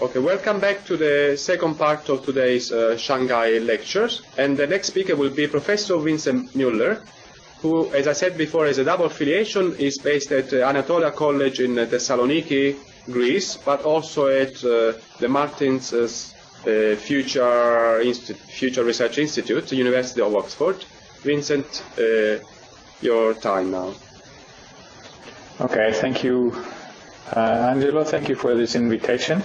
Okay, welcome back to the second part of today's ShanghAI lectures. And the next speaker will be Professor Vincent Muller, who, as I said before, has a double affiliation, is based at Anatolia College in Thessaloniki, Greece, but also at the Martins Future Research Institute, University of Oxford. Vincent, your time now. Okay, thank you, Angelo. Thank you for this invitation.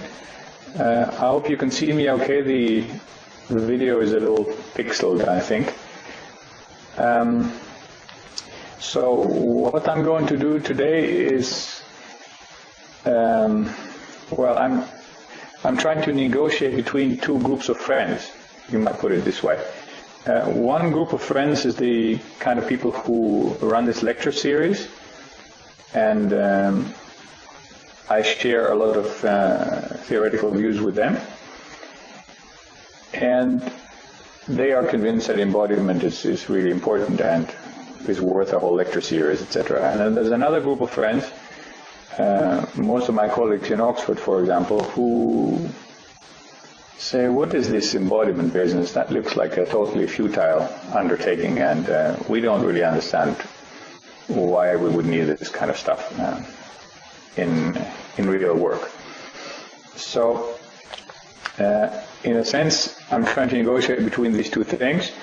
I hope you can see me okay. The video is a little pixeled, I think. So what I'm going to do today is, well, I'm trying to negotiate between two groups of friends, you might put it this way. One group of friends is the kind of people who run this lecture series, and I share a lot of theoretical views with them, and they are convinced that embodiment is really important and is worth a whole lecture series, etc. And then there's another group of friends, most of my colleagues in Oxford, for example, who say, what is this embodiment business? That looks like a totally futile undertaking, and we don't really understand why we would need this kind of stuff in real work. So, in a sense, I'm trying to negotiate between these two things,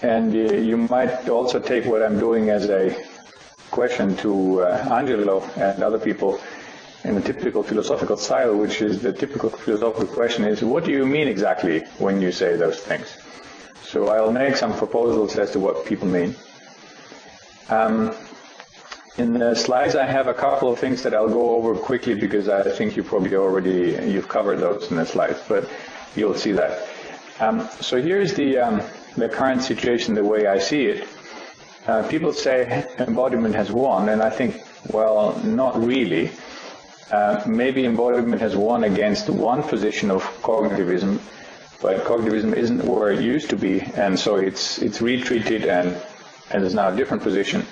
and you might also take what I'm doing as a question to Angelo and other people in a typical philosophical style, which is the typical philosophical question is, what do you mean exactly when you say those things? So I'll make some proposals as to what people mean. In the slides, I have a couple of things that I'll go over quickly because I think you probably you've covered those in the slides, but you'll see that. So here's the current situation, the way I see it. People say embodiment has won, and I think, well, not really. Maybe embodiment has won against one position of cognitivism, but cognitivism isn't where it used to be, and so it's retreated and is now a different position.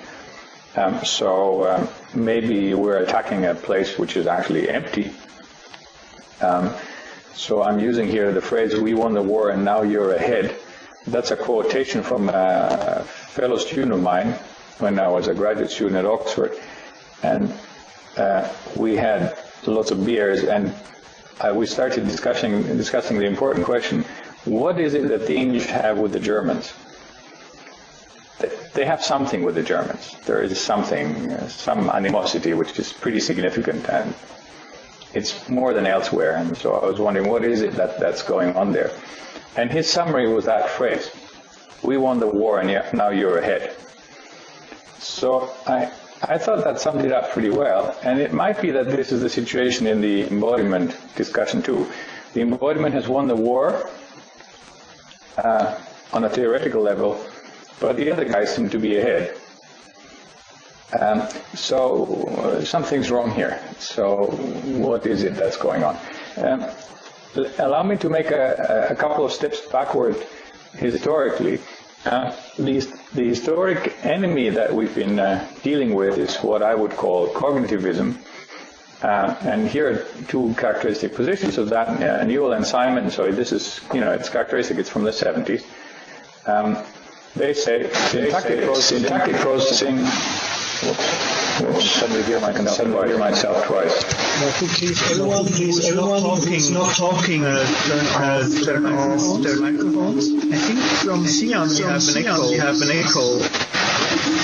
So maybe we're attacking a place which is actually empty. So I'm using here the phrase, we won the war and now you're ahead. That's a quotation from a fellow student of mine when I was a graduate student at Oxford. And we had lots of beers, and we started discussing the important question, what is it that the English have with the Germans? They have something with the Germans. There is something, some animosity, which is pretty significant, and it's more than elsewhere. And so I was wondering, what is it that's going on there? And his summary was that phrase, we won the war and now you're ahead. So I thought that summed it up pretty well, and it might be that this is the situation in the embodiment discussion too. The embodiment has won the war on a theoretical level, but the other guys seem to be ahead. So something's wrong here. So what is it that's going on? Allow me to make a couple of steps backward historically. The historic enemy that we've been dealing with is what I would call cognitivism. And here are two characteristic positions of that, Newell and Simon. So this is, it's characteristic, it's from the 70s. They say syntactic processing. Suddenly hear myself twice. Everyone who's not talking, turn off their microphones. I think from Xi'an we have an echo.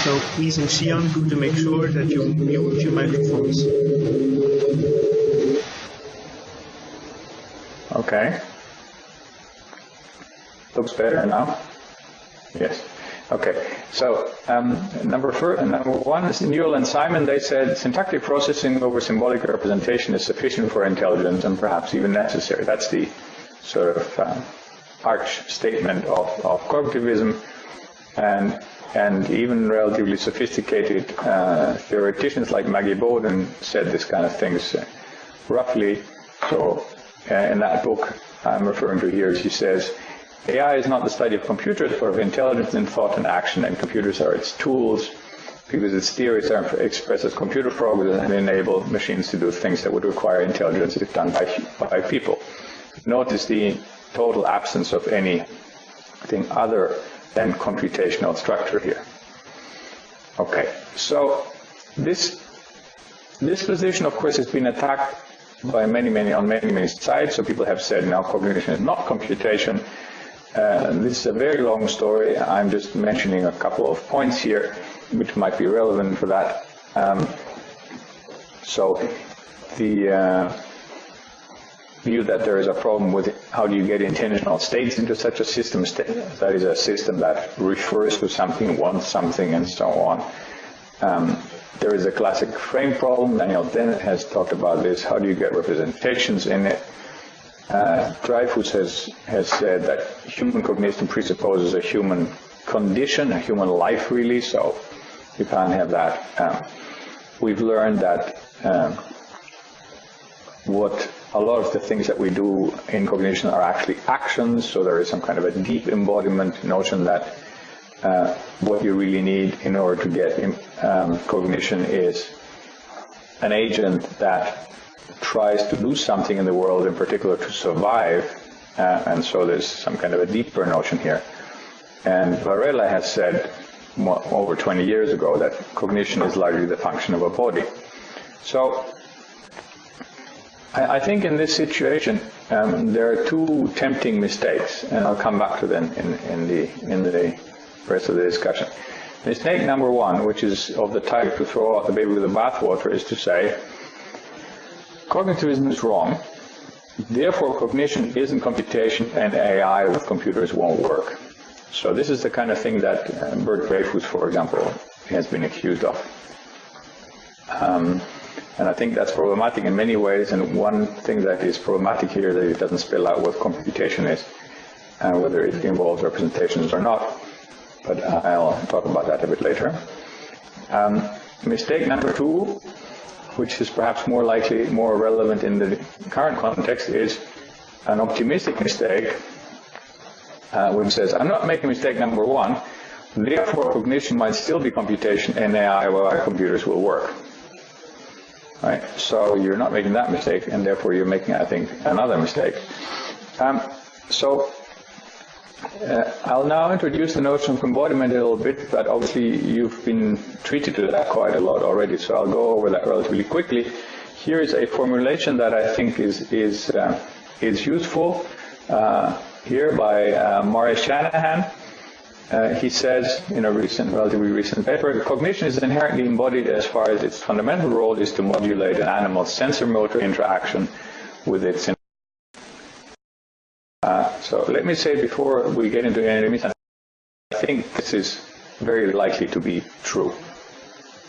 So please, in Xi'an, to make sure that you mute your microphones. Okay. Looks better now. Yes. Okay, so number one is Newell and Simon. They said syntactic processing over symbolic representation is sufficient for intelligence and perhaps even necessary. That's the sort of arch statement of cognitivism, and even relatively sophisticated theoreticians like Maggie Bowden said this kind of things roughly. So in that book I'm referring to here, she says, AI is not the study of computers, but of intelligence in thought and action, and computers are its tools because its theories are expressed as computer programs and enable machines to do things that would require intelligence if done by people. notice the total absence of anything other than computational structure here. Okay, so this position, of course, has been attacked by on many sides. So people have said now cognition is not computation. This is a very long story. I'm just mentioning a couple of points here, which might be relevant for that. So the view that there is a problem with how do you get intentional states into such a system, that is a system that refers to something, wants something, and so on. There is a classic frame problem. Daniel Dennett has talked about this. How do you get representations in it? Dreyfus has said that human cognition presupposes a human condition, a human life really, so you can't have that. We've learned that what a lot of the things that we do in cognition are actually actions, so there is some kind of a deep embodiment notion that what you really need in order to get cognition is an agent that tries to do something in the world, in particular to survive, and so there's some kind of a deeper notion here. And Varela has said over 20 years ago that cognition is largely the function of a body. So I think in this situation there are two tempting mistakes, and I'll come back to them in the rest of the discussion. Mistake number one, which is of the type to throw out the baby with the bathwater, is to say cognitivism is wrong, therefore cognition isn't computation and AI with computers won't work. So this is the kind of thing that Bert Dreyfus, for example, has been accused of. And I think that's problematic in many ways, and one thing that is problematic here is that it doesn't spell out what computation is, and whether it involves representations or not, but I'll talk about that a bit later. Mistake number two, which is perhaps more relevant in the current context, is an optimistic mistake, which says, I'm not making mistake number one, therefore cognition might still be computation and AI computers will work. Right? So you're not making that mistake, and therefore you're making, I think, another mistake. I'll now introduce the notion of embodiment a little bit, but obviously you've been treated to that quite a lot already, so I'll go over that relatively quickly. Here is a formulation that I think is useful here by Maurice Shanahan. He says in a relatively recent paper, cognition is inherently embodied as far as its fundamental role is to modulate an animal's sensor-motor interaction with its. So let me say before we get into any, I think this is very likely to be true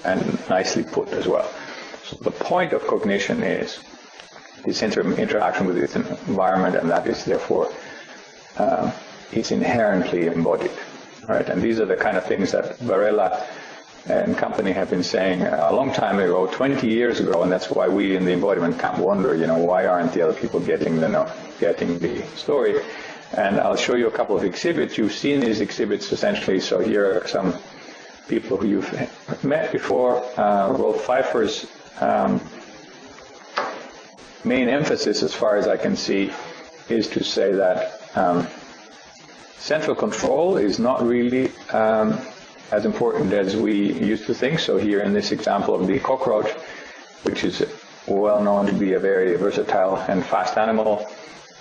and nicely put as well. So the point of cognition is the sensor interaction with its environment, and that is therefore it's inherently embodied. Right, and these are the kind of things that Varela and company have been saying a long time ago, 20 years ago, and that's why we in the embodiment camp wonder, why aren't the other people getting the story? And I'll show you a couple of exhibits. You've seen these exhibits essentially, so here are some people who you've met before. Rolf Pfeiffer's main emphasis, as far as I can see, is to say that central control is not really as important as we used to think. So here in this example of the cockroach, which is well known to be a very versatile and fast animal,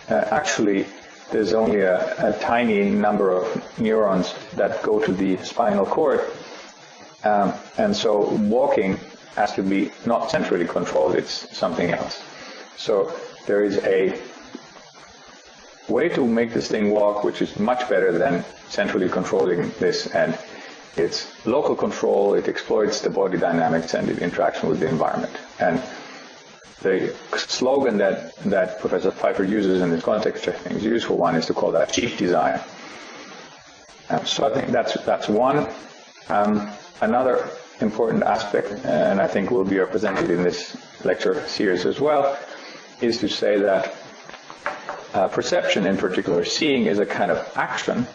actually there's only a tiny number of neurons that go to the spinal cord. And so walking has to be not centrally controlled, it's something else. So there is a way to make this thing walk, which is much better than centrally controlling this, and it's local control, it exploits the body dynamics and the interaction with the environment. And the slogan that Professor Pfeiffer uses in this context, which I think is a useful one, is to call that cheap design. So I think that's one. Another important aspect, and I think will be represented in this lecture series as well, is to say that perception, in particular seeing, is a kind of action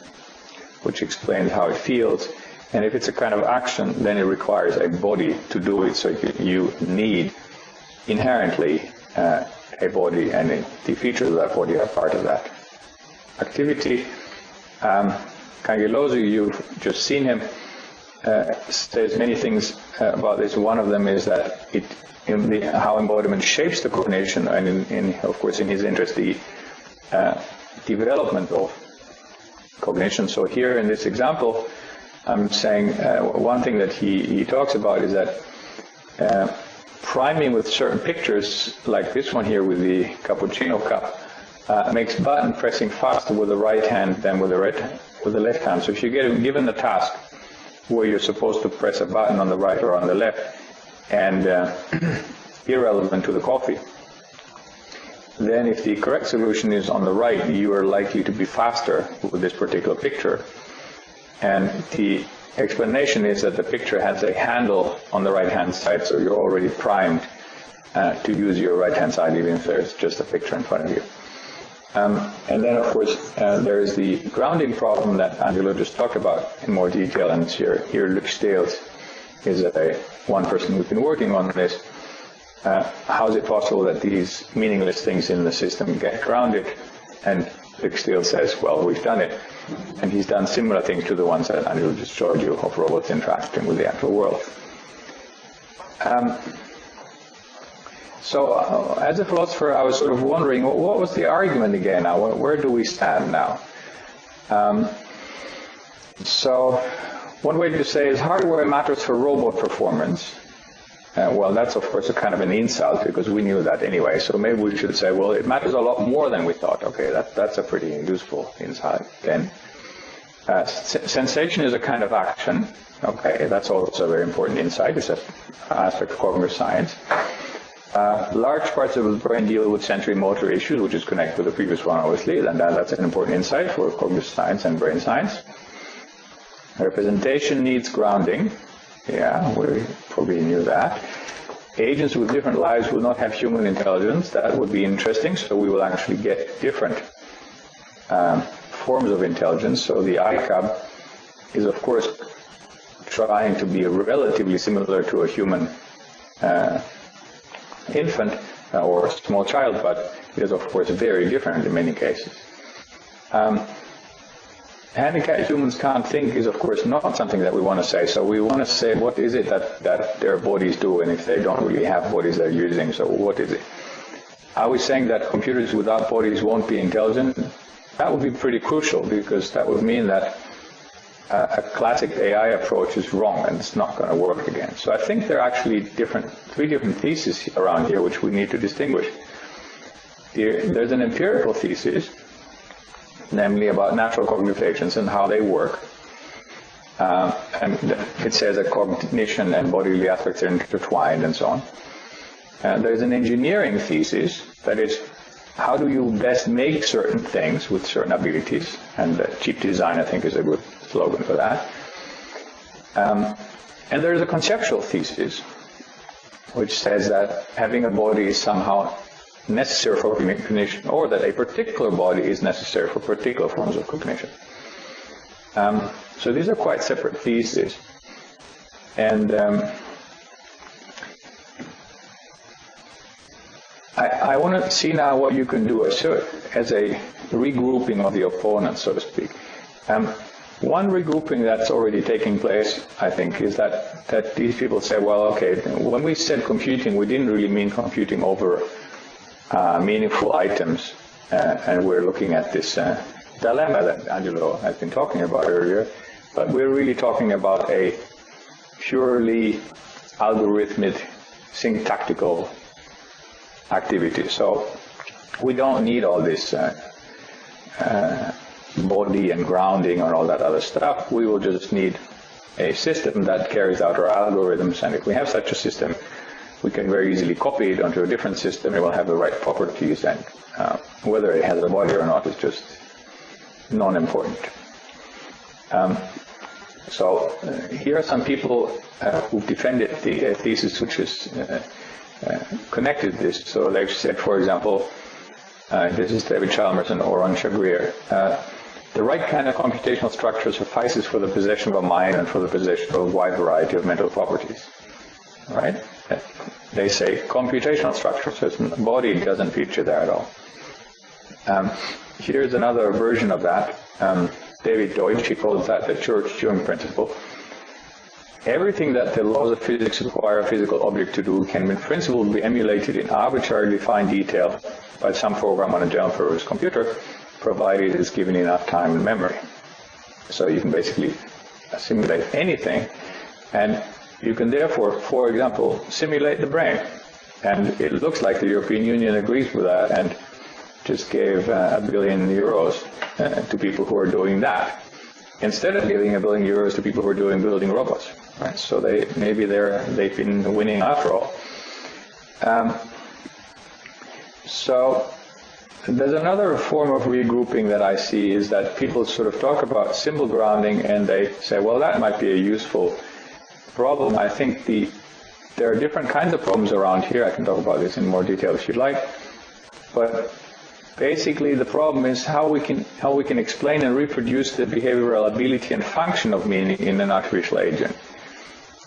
which explains how it feels, and if it's a kind of action, then it requires a body to do it, so you need inherently a body, and the features of that body are part of that activity. Cangelosi, you've just seen him, says many things about this. One of them is that how embodiment shapes the cognition, and of course in his interest, the development of cognition. So here in this example, I'm saying one thing that he talks about is that priming with certain pictures, like this one here with the cappuccino cup, makes button pressing faster with the right hand than with the left hand. So if you get given a task where you're supposed to press a button on the right or on the left, and irrelevant to the coffee, then if the correct solution is on the right, you are likely to be faster with this particular picture. And the explanation is that the picture has a handle on the right-hand side, so you're already primed to use your right-hand side, even if there's just a picture in front of you. And then, of course, there is the grounding problem that Angelo just talked about in more detail, and here Luc Steels is one person who's been working on this. How is it possible that these meaningless things in the system get grounded? And Luc Steels says, well, we've done it. And he's done similar things to the ones that Angelo just showed you of robots interacting with the actual world. So as a philosopher, I was sort of wondering, what was the argument again now? Where do we stand now? So one way to say is hardware matters for robot performance. Well, that's of course a kind of an insult, because we knew that anyway. So maybe we should say, well, it matters a lot more than we thought. Okay, that's a pretty useful insight then. Sensation is a kind of action. Okay, that's also a very important insight. It's an aspect of cognitive science. Large parts of the brain deal with sensory motor issues, which is connected with the previous one, obviously, and that's an important insight for cognitive science and brain science. Representation needs grounding. Yeah, we probably knew that. Agents with different lives will not have human intelligence. That would be interesting. So we will actually get different forms of intelligence. So the ICAB is, of course, trying to be relatively similar to a human infant or a small child, but it is, of course, very different in many cases. Handicapped humans can't think is, of course, not something that we want to say. So we want to say, what is it that their bodies do, and if they don't really have bodies they're using, so what is it? Are we saying that computers without bodies won't be intelligent? That would be pretty crucial, because that would mean that a classic AI approach is wrong and it's not going to work again. So I think there are actually three different theses around here which we need to distinguish. There's an empirical thesis, namely about natural cognitive agents and how they work. And it says that cognition and bodily aspects are intertwined and so on. And there's an engineering thesis, that is, how do you best make certain things with certain abilities? And cheap design, I think, is a good slogan for that. And there's a conceptual thesis, which says that having a body is somehow necessary for cognition, or that a particular body is necessary for particular forms of cognition. So these are quite separate theses. And I want to see now what you can do as a regrouping of the opponents, so to speak. One regrouping that's already taking place, I think, is that these people say, well, okay, when we said computing, we didn't really mean computing over meaningful items, and we're looking at this dilemma that Angelo has been talking about earlier, but we're really talking about a purely algorithmic, syntactical activity. So we don't need all this body and grounding and all that other stuff. We will just need a system that carries out our algorithms, and if we have such a system, we can very easily copy it onto a different system. It will have the right properties, and whether it has a body or not is just non-important. So here are some people who defended the thesis which is connected to this. So they've said, for example, this is David Chalmers and Oron Chagrier, the right kind of computational structure suffices for the possession of a mind and for the possession of a wide variety of mental properties. Right? they say computational structure. So the body doesn't feature there at all. Here's another version of that. David Deutsch, he calls that the Church-Turing principle. Everything that the laws of physics require a physical object to do can in principle be emulated in arbitrarily fine detail by some program on a general purpose computer, provided it's given enough time and memory. So you can basically simulate anything, and you can therefore, for example, simulate the brain. And it looks like the European Union agrees with that and just gave €1 billion to people who are doing that, instead of giving €1 billion to people who are building robots. Right? So maybe they've been winning after all. So there's another form of regrouping that I see is that people sort of talk about symbol grounding and they say, well, that might be a useful problem. I think there are different kinds of problems around here. I can talk about this in more detail if you'd like. But basically the problem is how we can explain and reproduce the behavioral ability and function of meaning in an artificial agent.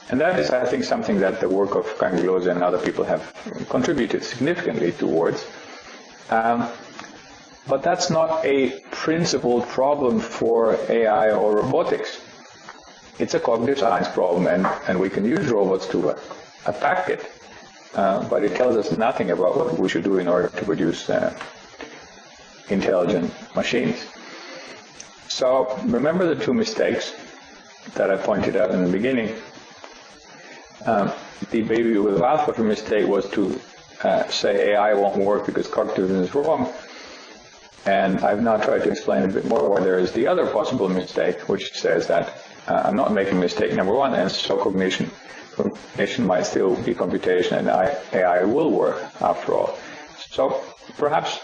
And that is, I think, something that the work of Cangelosi and other people have contributed significantly towards. But that's not a principled problem for AI or robotics. It's a cognitive science problem, and we can use robots to attack it. But it tells us nothing about what we should do in order to produce intelligent machines. So remember the two mistakes that I pointed out in the beginning. The baby with bathwater mistake was to say AI won't work because cognitivism is wrong. And I've now tried to explain a bit more why there is the other possible mistake, which says that I'm not making mistake number one, and so cognition might still be computation, and AI will work after all. So perhaps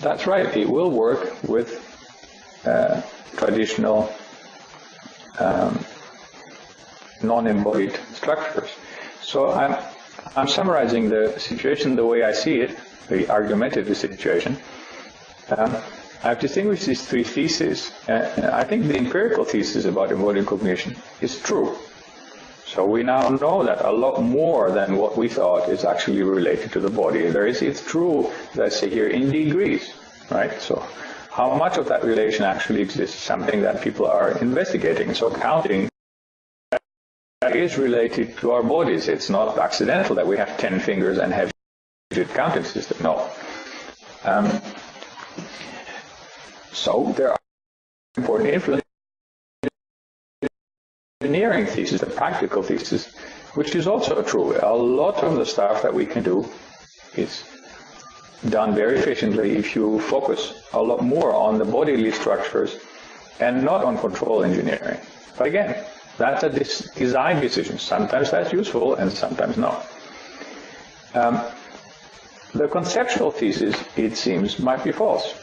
that's right. It will work with traditional non-embodied structures. So I'm summarizing the situation the way I see it, the argumentative situation. I have distinguished these three theses. I think the empirical thesis about embodied cognition is true. So we now know that a lot more than what we thought is actually related to the body. It's true, as I say here, in degrees, right? So how much of that relation actually exists is something that people are investigating. So counting is related to our bodies. It's not accidental that we have 10 fingers and have a counting system. No. So there are important influences. Engineering thesis, the practical thesis, which is also true. A lot of the stuff that we can do is done very efficiently if you focus a lot more on the bodily structures and not on control engineering. But again, that's a design decision. Sometimes that's useful and sometimes not. The conceptual thesis, it seems, might be false,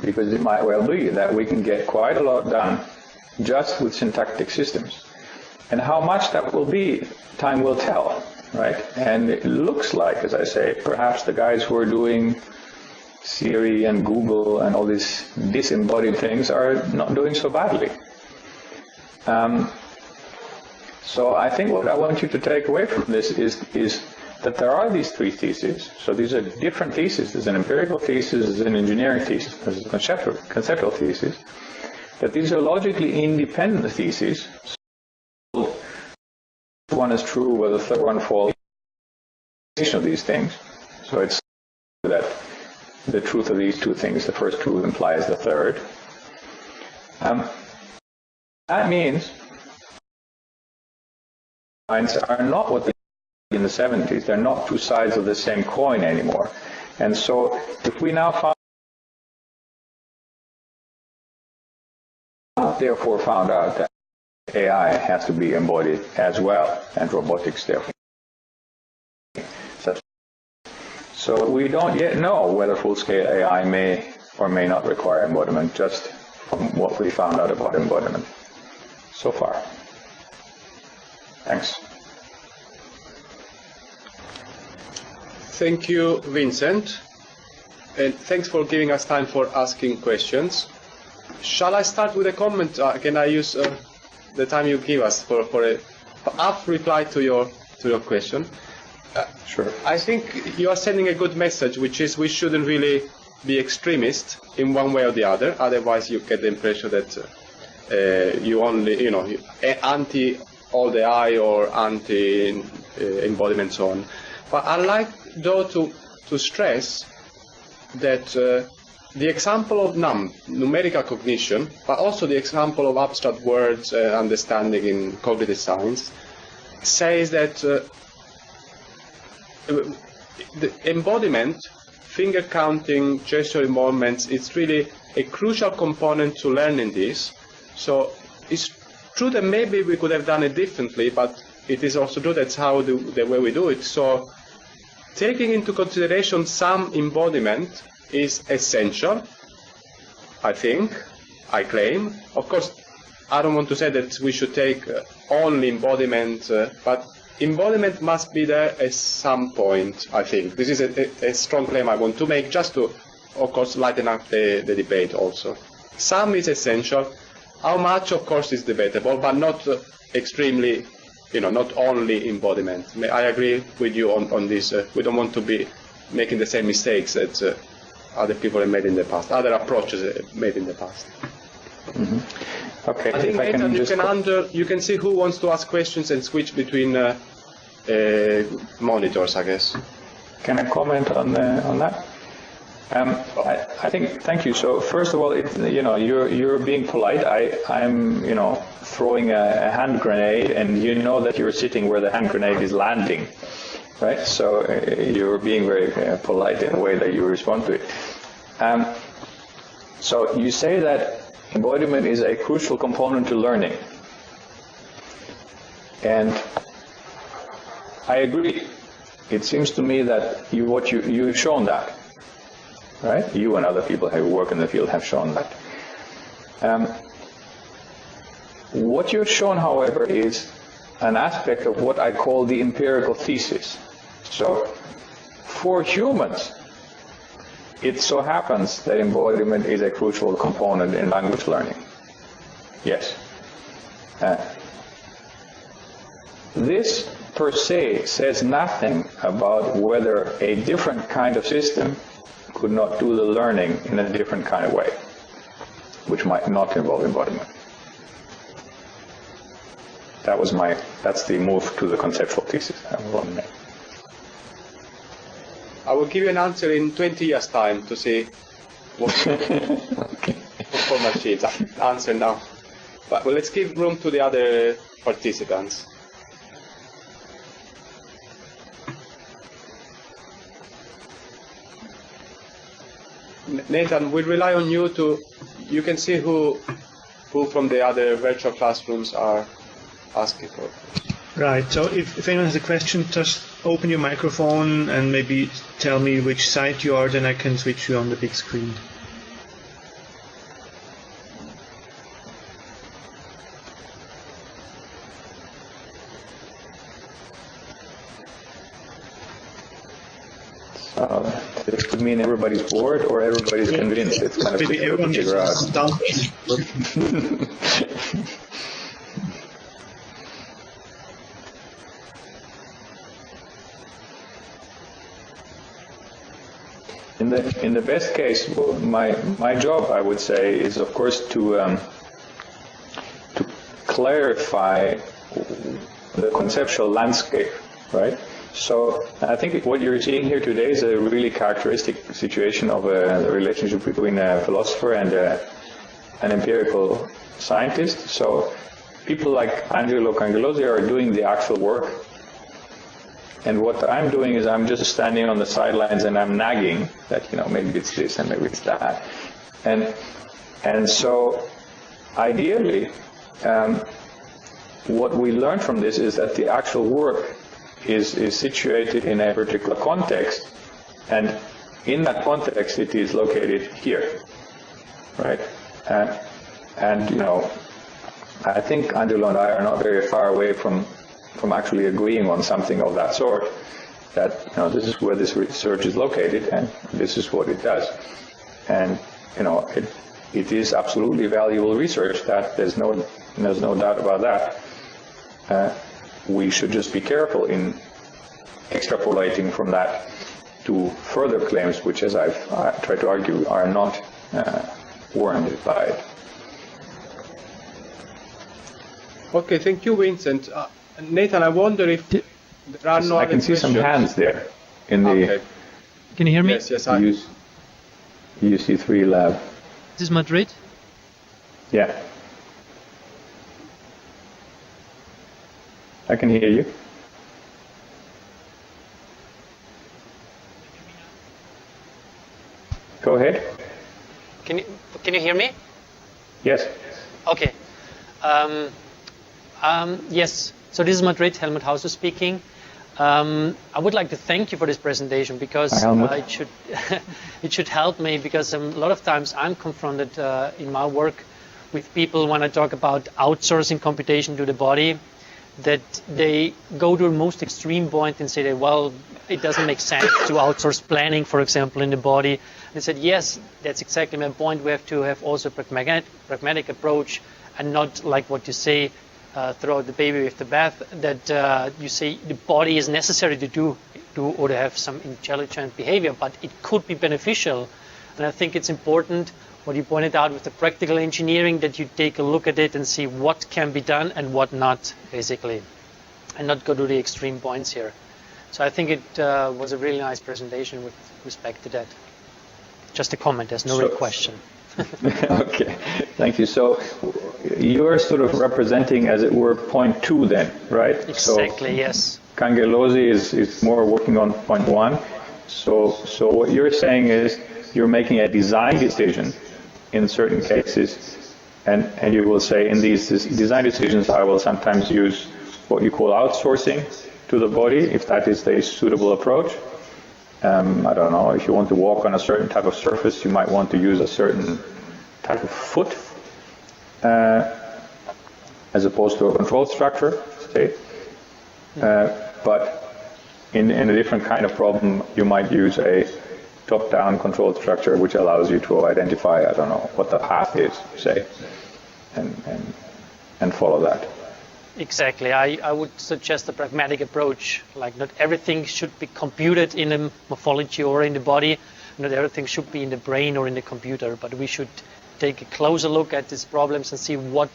because it might well be that we can get quite a lot done just with syntactic systems. And how much that will be, time will tell, right? And it looks like, as I say, perhaps the guys who are doing Siri and Google and all these disembodied things are not doing so badly. So I think what I want you to take away from this is that there are these three theses. So these are different theses. There's an empirical thesis, there's an engineering thesis, there's a conceptual thesis. That these are logically independent theses. So one is true, where the third one falls. Of these things. So it's that the truth of these two things, the first truth implies the third. That means minds are not what they were in the 70s. They're not two sides of the same coin anymore. And so if we now therefore found out that AI has to be embodied as well, and robotics therefore. So we don't yet know whether full-scale AI may or may not require embodiment, just from what we found out about embodiment so far. Thanks. Thank you, Vincent. And thanks for giving us time for asking questions. Shall I start with a comment? Can I use the time you give us for a half reply to your question? Sure. I think you are sending a good message, which is we shouldn't really be extremist in one way or the other. Otherwise, you get the impression that you only, anti all the I or anti embodiment and so on. But I like, though, to stress that the example of numerical cognition, but also the example of abstract words understanding in cognitive science, says that the embodiment, finger counting, gesture movements, it's really a crucial component to learning this. So it's true that maybe we could have done it differently, but it is also true that's how the way we do it. So taking into consideration some embodiment is essential, I think, I claim. Of course, I don't want to say that we should take only embodiment, but embodiment must be there at some point, I think. This is a strong claim I want to make, just to, of course, lighten up the debate also. Some is essential. How much, of course, is debatable, but not extremely, not only embodiment. I agree with you on this. We don't want to be making the same mistakes that other people have made in the past, other approaches made in the past. Mm-hmm. Okay. I think later you can see who wants to ask questions and switch between monitors, I guess. Can I comment on that? I think, thank you. So first of all, you're being polite. I'm throwing a hand grenade, and you know that you're sitting where the hand grenade is landing, right? So you're being very polite in the way that you respond to it. So you say that embodiment is a crucial component to learning, and I agree. It seems to me that you've shown that. Right? You and other people who work in the field have shown that. What you've shown, however, is an aspect of what I call the empirical thesis. So, for humans, it so happens that embodiment is a crucial component in language learning. Yes. This, per se, says nothing about whether a different kind of system could not do the learning in a different kind of way, which might not involve embodiment. That's the move to the conceptual thesis I want to make. I will give you an answer in 20 years' time to see what for machines. Answer now. But let's give room to the other participants. Nathan, we'll rely on you you can see who from the other virtual classrooms are asking for. Right, so if anyone has a question, just open your microphone and maybe tell me which side you are, then I can switch you on the big screen. This could mean everybody's bored or everybody's convinced. It's kind of difficult to figure out. In the best case, my job, I would say, is of course to clarify the conceptual landscape, right? So I think what you're seeing here today is a really characteristic situation of the relationship between a philosopher and an empirical scientist. So people like Angelo Cangelosi are doing the actual work, and what I'm doing is I'm just standing on the sidelines and I'm nagging that maybe it's this and maybe it's that, and so ideally what we learn from this is that the actual work is situated in a particular context, and in that context it is located here, right? And I think Angelo and I are not very far away from actually agreeing on something of that sort, that this is where this research is located and this is what it does. And it is absolutely valuable research, that there's no doubt about that. We should just be careful in extrapolating from that to further claims, which, as I've tried to argue, are not warranted by it. Okay, thank you, Vincent. Nathan, I wonder if there are no I other can see some hands there in the Okay. Can you hear me? Yes, yes, UC3 lab. This is Madrid. Yeah. I can hear you. Go ahead. Can you hear me? Yes. Okay. Yes. So this is Madrid, Helmut Hauser speaking. I would like to thank you for this presentation because it should help me, because a lot of times I'm confronted in my work with people when I talk about outsourcing computation to the body, that they go to the most extreme point and say that, well, it doesn't make sense to outsource planning, for example, in the body. And I said, yes, that's exactly my point. We have to have also a pragmatic approach, and not like what you say, throw out the baby with the bath, that you say the body is necessary to do or to have some intelligent behavior, but it could be beneficial. And I think it's important what you pointed out with the practical engineering, that you take a look at it and see what can be done and what not, basically, and not go to the extreme points here. So I think it was a really nice presentation with respect to that. Just a comment, there's no real question. Okay, thank you. So you're sort of representing, as it were, point 2 then, right? Exactly, so yes. Cangelosi is more working on point 1. So what you're saying is you're making a design decision in certain cases, and you will say, in these design decisions, I will sometimes use what you call outsourcing to the body, if that is the suitable approach. I don't know, if you want to walk on a certain type of surface, you might want to use a certain type of foot, as opposed to a control structure, say. But in a different kind of problem, you might use a top-down control structure, which allows you to identify, I don't know, what the path is, say, and follow that. Exactly. I would suggest a pragmatic approach. Like, not everything should be computed in the morphology or in the body. Not everything should be in the brain or in the computer. But we should take a closer look at these problems and see what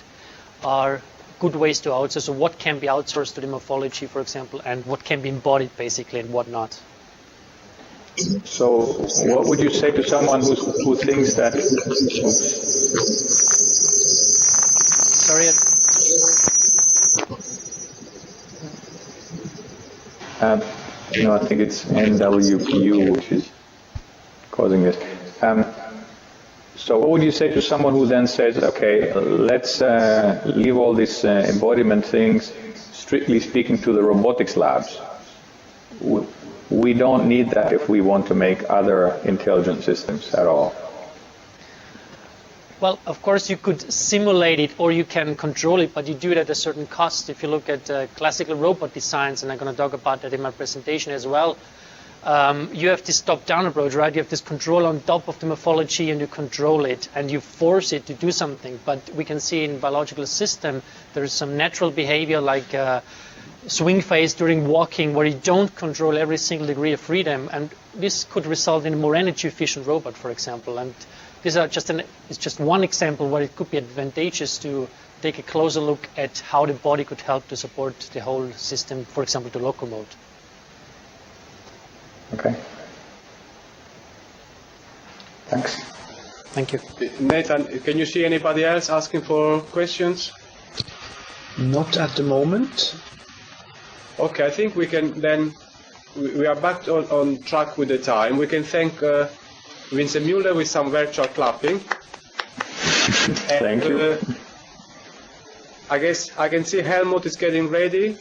are good ways to outsource. So what can be outsourced to the morphology, for example, and what can be embodied, basically, and what not. So what would you say to someone who thinks that... Sorry. I think it's NWPU which is causing this. So what would you say to someone who then says, okay, let's leave all these embodiment things, strictly speaking, to the robotics labs? We don't need that if we want to make other intelligent systems at all. Well, of course, you could simulate it or you can control it, but you do it at a certain cost. If you look at classical robot designs, and I'm going to talk about that in my presentation as well, you have this top-down approach, right? You have this control on top of the morphology, and you control it, and you force it to do something. But we can see in biological system, there is some natural behavior like swing phase during walking, where you don't control every single degree of freedom, and this could result in a more energy-efficient robot, for example. And these are it's just one example where it could be advantageous to take a closer look at how the body could help to support the whole system, for example, to locomote. Okay. Thanks. Thank you. Nathan, can you see anybody else asking for questions? Not at the moment. Okay, I think we can then, we are back on track with the time. We can thank Vincent Müller with some virtual clapping. Thank you. I guess I can see Helmut is getting ready.